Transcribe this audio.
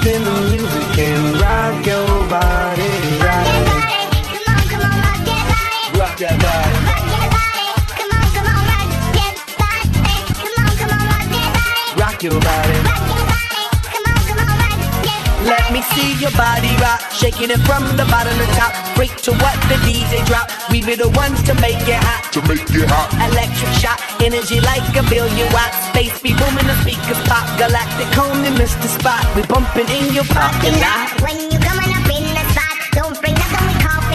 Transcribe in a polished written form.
in the music and rock your body right. Come on, rock that body. Rock that body. Rock that body. Come on, rock that body. Come on, rock that body. Rock your body. Rock your body. Come on, rock that body. Let me see your body rock, shaking it from the bottom to top. Break to what the DJ drop. We be the ones to make it hot. To make it hot. Electric shock, energy like a billion watts. Space be booming, the speakers pop. Galactic, home and Mr. Spot. We bumping in your parking lot. When you go